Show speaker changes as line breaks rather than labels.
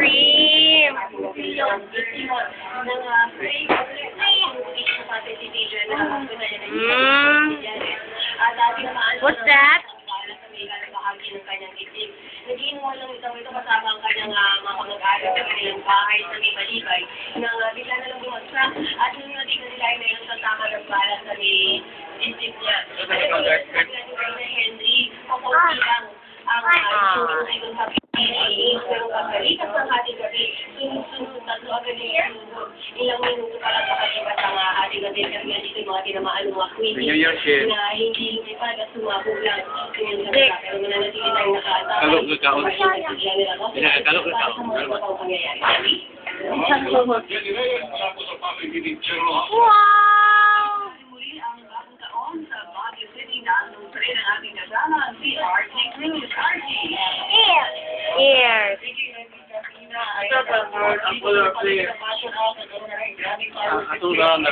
cream. What's that?
Naging mo lang ito kasama ang kanyang mga kamag-aral sa kanilang bahay sa may Malibay nang bigla na lang bumagsak at yung natin nila ay mayroon sa tama ng bala sa may dibdib niya. Na Henry, pakunti lang ang sunod sa PPA. Pero pagkalitas ng ating gabi, sunod-sunod, tatlo agad yung sunod. Ilang minuto pa lang pakalipas ang ating gabi. Pero yan dito yung mga tinamaan ng mga queenie na hindi lumipad at sumabog lang. Pero mananatili tayong nakaatake.
Kalok ka kaon. Kalok ka kaon.
Wow!
Muli ang bagong taon sa Baguio City na anong rin ang ating kasama, si RJ Cruz. RJ!
Ears.
Atong dahan na.